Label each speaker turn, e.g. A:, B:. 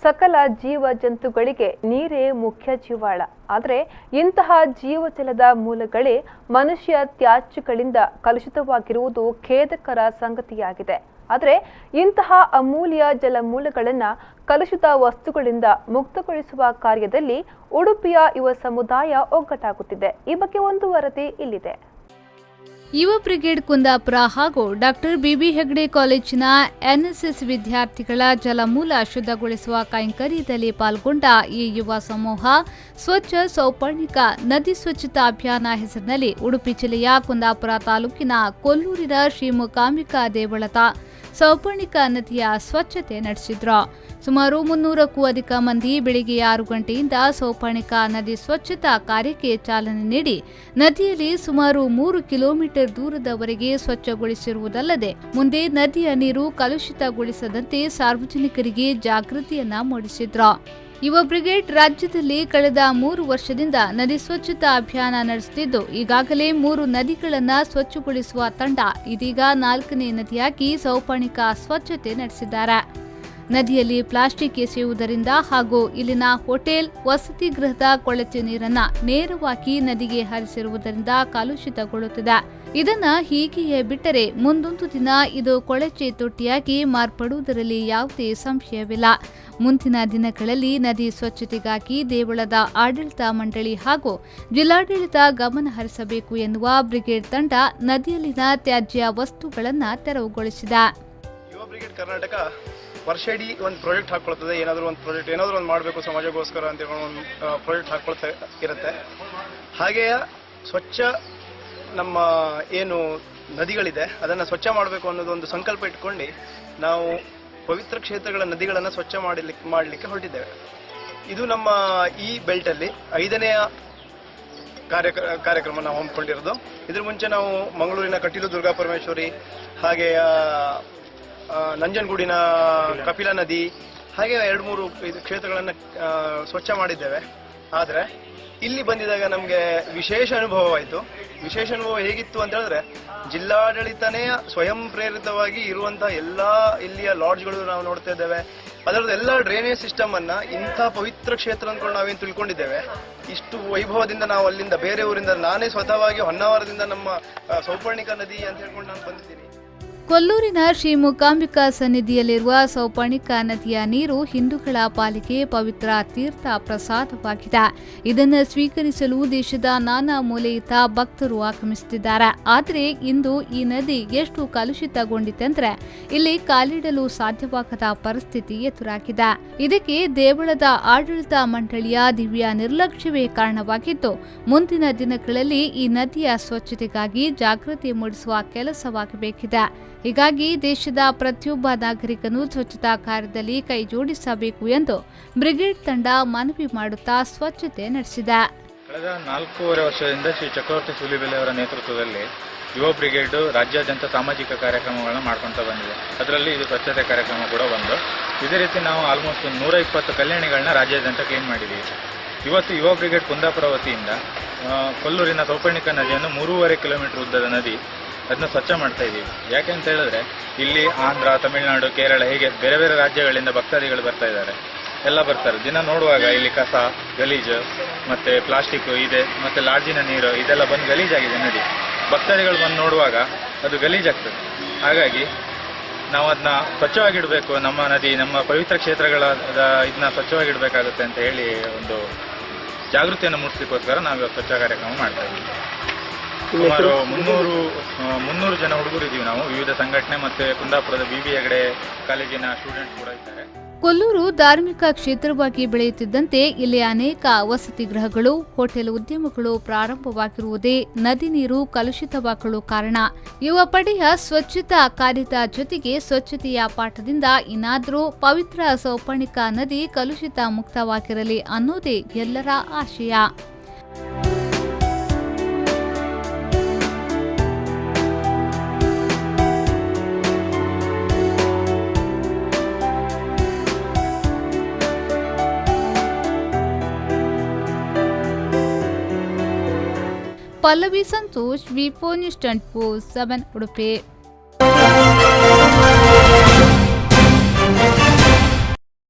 A: ಸಕಲ ಜೀವ ಜಂತುಗಳಿಗೆ ನೀರೇ ಮುಖ್ಯ ಜೀವಾಳ. ಆದರೆ ಇಂತಹ ಜೀವಜಲದ ಮೂಲಗಳೇ ಮನುಷ್ಯ ತ್ಯಾಜ್ಯಗಳಿಂದ ಕಲುಷಿತವಾಗಿರುವುದು ಖೇದಕರ ಸಂಗತಿಯಾಗಿದೆ. ಆದರೆ ಇಂತಹ ಅಮೂಲ್ಯ ಜಲಮೂಲಗಳನ್ನು ಕಲುಷಿತ ವಸ್ತುಗಳಿಂದ ಮುಕ್ತಗೊಳಿಸುವ ಕಾರ್ಯದಲ್ಲಿ ಉಡುಪಿಯ ಯುವ ಸಮುದಾಯ ಒಗ್ಗಟ್ಟಾಗುತ್ತಿದೆ. ಈ ಬಗ್ಗೆ ಒಂದು ವರದಿ ಇಲ್ಲಿದೆ.
B: ಯುವ ಬ್ರಿಗೇಡ್ ಕುಂದಾಪುರ ಹಾಗೂ ಡಾಕ್ಟರ್ ಬಿಬಿ ಹೆಗ್ಡೆ ಕಾಲೇಜಿನ ಎನ್ಎಸ್ಎಸ್ ವಿದ್ಯಾರ್ಥಿಗಳ ಜಲಮೂಲ ಶುದ್ಧಗೊಳಿಸುವ ಕೈಂಕರ್ಯದಲ್ಲಿ ಪಾಲ್ಗೊಂಡ ಈ ಯುವ ಸಮೂಹ ಸ್ವಚ್ಛ ಸೌಪರ್ಣಿಕ ನದಿ ಸ್ವಚ್ಛತಾ ಅಭಿಯಾನ ಹೆಸರಿನಲ್ಲಿ ಉಡುಪಿ ಜಿಲ್ಲೆಯ ಕುಂದಾಪುರ ತಾಲೂಕಿನ ಕೊಲ್ಲೂರಿನ ಶ್ರೀ ಮೂಕಾಂಬಿಕಾ ದೇವಳದ ಸೌಪರ್ಣಿಕ ನದಿಯ ಸ್ವಚ್ಛತೆ ನಡೆಸಿದ್ರು. ಸುಮಾರು 300ಕ್ಕೂ ಅಧಿಕ ಮಂದಿ ಬೆಳಿಗ್ಗೆ 6 ಗಂಟೆಯಿಂದ ಸೌಪರ್ಣಿಕ ನದಿ ಸ್ವಚ್ಛತಾ ಕಾರ್ಯಕ್ಕೆ ಚಾಲನೆ ನೀಡಿ ನದಿಯಲ್ಲಿ ಸುಮಾರು 3 ಕಿಲೋಮೀಟರ್ ದೂರದವರೆಗೆ ಸ್ವಚ್ಛಗೊಳಿಸಿರುವುದಲ್ಲದೆ ಮುಂದೆ ನದಿಯ ನೀರು ಕಲುಷಿತಗೊಳಿಸದಂತೆ ಸಾರ್ವಜನಿಕರಿಗೆ ಜಾಗೃತಿಯನ್ನ ಮೂಡಿಸಿದ್ರು. ಯುವ ಬ್ರಿಗೇಡ್ ರಾಜ್ಯದಲ್ಲಿ ಕಳೆದ 3 ವರ್ಷದಿಂದ ನದಿ ಸ್ವಚ್ಛತಾ ಅಭಿಯಾನ ನಡೆಸುತ್ತಿದ್ದು ಈಗಾಗಲೇ 3 ನದಿಗಳನ್ನು ಸ್ವಚ್ಛಗೊಳಿಸುವ ತಂಡ ಇದೀಗ 4ನೇ ನದಿಯಾಗಿ ಸೌಪರ್ಣಿಕ ಸ್ವಚ್ಛತೆ ನಡೆಸಿದ್ದಾರೆ. ನದಿಯಲ್ಲಿ ಪ್ಲಾಸ್ಟಿಕ್ ಎಸೆಯುವುದರಿಂದ ಹಾಗೂ ಇಲ್ಲಿನ ಹೋಟೆಲ್ ವಸತಿ ಗೃಹದ ಕೊಳಚೆ ನೀರನ್ನ ನೇರವಾಗಿ ನದಿಗೆ ಹರಿಸಿರುವುದರಿಂದ ಕಲುಷಿತಗೊಳ್ಳುತ್ತಿದೆ. ಇದನ್ನ ಹೀಗೆಯೇ ಬಿಟ್ಟರೆ ಮುಂದೊಂದು ದಿನ ಇದು ಕೊಳಚೆ ತೊಟ್ಟಿಯಾಗಿ ಮಾರ್ಪಡುವುದರಲ್ಲಿ ಯಾವುದೇ ಸಂಶಯವಿಲ್ಲ. ಮುಂದಿನ ದಿನಗಳಲ್ಲಿ ನದಿ ಸ್ವಚ್ಛತೆಗಾಗಿ ದೇವಳದ ಆಡಳಿತ ಮಂಡಳಿ ಹಾಗೂ ಜಿಲ್ಲಾಡಳಿತ ಗಮನ ಹರಿಸಬೇಕು ಎನ್ನುವ ಬ್ರಿಗೇಡ್ ತಂಡ ನದಿಯಲ್ಲಿನ ತ್ಯಾಜ್ಯ ವಸ್ತುಗಳನ್ನು ತೆರವುಗೊಳಿಸಿದೆ.
C: ಯುವ ಬ್ರಿಗೇಡ್ ಕರ್ನಾಟಕ ವರ್ಷ ಇಡೀ ಒಂದು ಪ್ರಾಜೆಕ್ಟ್ ಹಾಕೊಳ್ತದೆ. ಏನಾದರೂ ಒಂದು ಮಾಡಬೇಕು ಸಮಾಜಗೋಸ್ಕರ ಅಂತ ಒಂದು ಪ್ರಾಜೆಕ್ಟ್ ಹಾಕೊಳ್ತಾ ಇರುತ್ತೆ. ಹಾಗೆಯೇ ಸ್ವಚ್ಛ ನಮ್ಮ ಏನು ನದಿಗಳಿದೆ ಅದನ್ನು ಸ್ವಚ್ಛ ಮಾಡಬೇಕು ಅನ್ನೋದು ಒಂದು ಸಂಕಲ್ಪ ಇಟ್ಕೊಂಡು ನಾವು ಪವಿತ್ರ ಕ್ಷೇತ್ರಗಳ ನದಿಗಳನ್ನು ಸ್ವಚ್ಛ ಮಾಡಲಿಕ್ಕೆ ಹೊರಟಿದ್ದೇವೆ. ಇದು ನಮ್ಮ ಈ ಬೆಲ್ಟಲ್ಲಿ 5ನೇ ಕಾರ್ಯಕ್ರಮ ನಾವು ಹಮ್ಮಿಕೊಂಡಿರೋದು. ಇದ್ರ ಮುಂಚೆ ನಾವು ಮಂಗಳೂರಿನ ಕಟೀಲು ದುರ್ಗಾ ಪರಮೇಶ್ವರಿ, ಹಾಗೆ ನಂಜನಗೂಡಿನ ಕಪಿಲಾ ನದಿ, ಹಾಗೆ 2-3 ಕ್ಷೇತ್ರಗಳನ್ನು ಸ್ವಚ್ಛ ಮಾಡಿದ್ದೇವೆ. ಆದರೆ ಇಲ್ಲಿ ಬಂದಿದಾಗ ನಮಗೆ ವಿಶೇಷ ಅನುಭವವಾಯಿತು. ವಿಶೇಷ ಅನುಭವ ಹೇಗಿತ್ತು ಅಂತ ಹೇಳಿದ್ರೆ, ಜಿಲ್ಲಾಡಳಿತನೇ ಸ್ವಯಂ ಪ್ರೇರಿತವಾಗಿ ಇರುವಂತಹ ಎಲ್ಲ ಇಲ್ಲಿಯ ಲಾಡ್ಜ್ಗಳು ನಾವು ನೋಡ್ತಾ ಇದ್ದೇವೆ. ಅದರದ್ದು ಎಲ್ಲ ಡ್ರೈನೇಜ್ ಸಿಸ್ಟಮ್ ಅನ್ನ ಇಂಥ ಪವಿತ್ರ ಕ್ಷೇತ್ರ ಅಂದ್ಕೊಂಡು ನಾವೇನು ತಿಳ್ಕೊಂಡಿದ್ದೇವೆ. ಇಷ್ಟು ವೈಭವದಿಂದ ನಾವು ಅಲ್ಲಿಂದ ಬೇರೆ ಊರಿಂದ ನಾನೇ ಸ್ವತಃವಾಗಿ ಹೊನ್ನಾವರದಿಂದ ನಮ್ಮ ಸೌಪರ್ಣಿಕ ನದಿ ಅಂತ ಹೇಳ್ಕೊಂಡು ನಾನು ಬಂದಿದ್ದೀನಿ.
B: ಕೊಲ್ಲೂರಿನ ಶ್ರೀ ಮೂಕಾಂಬಿಕಾ ಸನ್ನಿಧಿಯಲ್ಲಿರುವ ಸೌಪರ್ಣಿಕ ನದಿಯ ನೀರು ಹಿಂದೂಗಳ ಪಾಲಿಗೆ ಪವಿತ್ರ ತೀರ್ಥ ಪ್ರಸಾದವಾಗಿದೆ. ಇದನ್ನು ಸ್ವೀಕರಿಸಲು ದೇಶದ ನಾನಾ ಮೂಲೆಯಿಂದ ಭಕ್ತರು ಆಗಮಿಸುತ್ತಿದ್ದಾರೆ. ಆದರೆ ಇಂದು ಈ ನದಿ ಎಷ್ಟು ಕಲುಷಿತಗೊಂಡಿತೆಂದರೆ ಇಲ್ಲಿ ಕಾಲಿಡಲು ಸಾಧ್ಯವಾಗದ ಪರಿಸ್ಥಿತಿ ಎದುರಾಗಿದೆ. ಇದಕ್ಕೆ ದೇವಳದ ಆಡಳಿತ ಮಂಡಳಿಯ ದಿವ್ಯ ನಿರ್ಲಕ್ಷ್ಯವೇ ಕಾರಣವಾಗಿದ್ದು ಮುಂದಿನ ದಿನಗಳಲ್ಲಿ ಈ ನದಿಯ ಸ್ವಚ್ಛತೆಗಾಗಿ ಜಾಗೃತಿ ಮೂಡಿಸುವ ಕೆಲಸವಾಗಬೇಕಿದೆ. ಹೀಗಾಗಿ ದೇಶದ ಪ್ರತಿಯೊಬ್ಬ ನಾಗರಿಕನು ಸ್ವಚ್ಛತಾ ಕಾರ್ಯದಲ್ಲಿ ಕೈ ಜೋಡಿಸಬೇಕು ಎಂದು ಬ್ರಿಗೇಡ್ ತಂಡ ಮನವಿ ಮಾಡುತ್ತಾ ಸ್ವಚ್ಛತೆ ನಡೆಸಿದೆ.
D: ಕಳೆದ 4.5 ವರ್ಷದಿಂದ ಶ್ರೀ ಚಕ್ರವರ್ತಿ ಸೂಲಿಬೆಲೆ ಅವರ ನೇತೃತ್ವದಲ್ಲಿ ಯುವ ಬ್ರಿಗೇಡ್ ರಾಜ್ಯಾದ್ಯಂತ ಸಾಮಾಜಿಕ ಕಾರ್ಯಕ್ರಮಗಳನ್ನು ಮಾಡ್ಕೊಳ್ತಾ ಬಂದಿದೆ. ಅದರಲ್ಲಿ ಇದು ಸ್ವಚ್ಛತೆ ಕಾರ್ಯಕ್ರಮ ಕೂಡ ಒಂದು. ಇದೇ ರೀತಿ ನಾವು ಆಲ್ಮೋಸ್ಟ್ 120 ಕಲ್ಯಾಣಿಗಳನ್ನ ರಾಜ್ಯಾದ್ಯಂತ ಕ್ಲೀನ್ ಮಾಡಿದ್ದೀವಿ. ಇವತ್ತು ಯುವ ಬ್ರಿಗೇಡ್ ಕುಂದಾಪುರ ವತಿಯಿಂದ ಕೊಲ್ಲೂರಿನ ಸೌಪರ್ಣಿಕ ನದಿಯನ್ನು 3.5 ಕಿಲೋಮೀಟರ್ ಉದ್ದದ ನದಿ ಅದನ್ನ ಸ್ವಚ್ಛ ಮಾಡ್ತಾ ಇದ್ದೀವಿ. ಯಾಕೆ ಅಂತ ಹೇಳಿದ್ರೆ ಇಲ್ಲಿ ಆಂಧ್ರ, ತಮಿಳುನಾಡು, ಕೇರಳ ಹೀಗೆ ಬೇರೆ ಬೇರೆ ರಾಜ್ಯಗಳಿಂದ ಭಕ್ತಾದಿಗಳು ಬರ್ತಾ ಇದ್ದಾರೆ. ಎಲ್ಲ ಬರ್ತಾರೆ. ದಿನ ನೋಡುವಾಗ ಇಲ್ಲಿ ಕಸ, ಗಲೀಜು ಮತ್ತೆ ಪ್ಲಾಸ್ಟಿಕ್ ಇದೆ, ಮತ್ತೆ ಲಾಡ್ಜಿನ ನೀರು ಇದೆಲ್ಲ ಬಂದು ಗಲೀಜಾಗಿದೆ ನದಿ. ಭಕ್ತಾದಿಗಳು ಬಂದು ನೋಡುವಾಗ ಅದು ಗಲೀಜಾಗ್ತದೆ. ಹಾಗಾಗಿ ನಾವು ಅದನ್ನ ಸ್ವಚ್ಛವಾಗಿಡಬೇಕು. ನಮ್ಮ ನದಿ, ನಮ್ಮ ಪವಿತ್ರ ಕ್ಷೇತ್ರಗಳ ಇದನ್ನ ಸ್ವಚ್ಛವಾಗಿಡಬೇಕಾಗುತ್ತೆ ಅಂತ ಹೇಳಿ ಒಂದು ಜಾಗೃತಿಯನ್ನು ಮೂಡಿಸಲಿಕ್ಕೋಸ್ಕರ ನಾವು ಇವತ್ತು ಸ್ವಚ್ಛ ಕಾರ್ಯಕ್ರಮ ಮಾಡ್ತಾ ಇದ್ದೀವಿ. ಸುಮಾರು 300 ಜನ ಹುಡುಗರಿದ್ದೀವಿ ನಾವು. ವಿವಿಧ ಸಂಘಟನೆ ಮತ್ತೆ ಕುಂದಾಪುರದ ಬಿಬಿ ಹೆಗ್ಡೆ ಕಾಲೇಜಿನ ಸ್ಟೂಡೆಂಟ್ಸ್ ಕೂಡ ಇದ್ದಾರೆ.
B: ಕೊಲ್ಲೂರು ಧಾರ್ಮಿಕ ಕ್ಷೇತ್ರವಾಗಿ ಬೆಳೆಯುತ್ತಿದ್ದಂತೆ ಇಲ್ಲಿ ಅನೇಕ ವಸತಿ ಗೃಹಗಳು, ಹೋಟೆಲ್ ಉದ್ಯಮಗಳು ಪ್ರಾರಂಭವಾಗಿರುವುದೇ ನದಿ ನೀರು ಕಲುಷಿತವಾಗಲು ಕಾರಣ. ಯುವ ಪಡೆಯ ಸ್ವಚ್ಛತಾ ಕಾರ್ಯದ ಜೊತೆಗೆ ಸ್ವಚ್ಛತೆಯ ಪಾಠದಿಂದ ಇನ್ನಾದರೂ ಪವಿತ್ರ ಸೌಪರ್ಣಿಕ ನದಿ ಕಲುಷಿತ ಮುಕ್ತವಾಗಿರಲಿ ಅನ್ನೋದೇ ಎಲ್ಲರ ಆಶಯ. ಪಲ್ಲವಿ ಸಂತೋಷ್, ವಿ4 ನ್ಯೂಸ್ 24/7 ಉಡುಪಿ.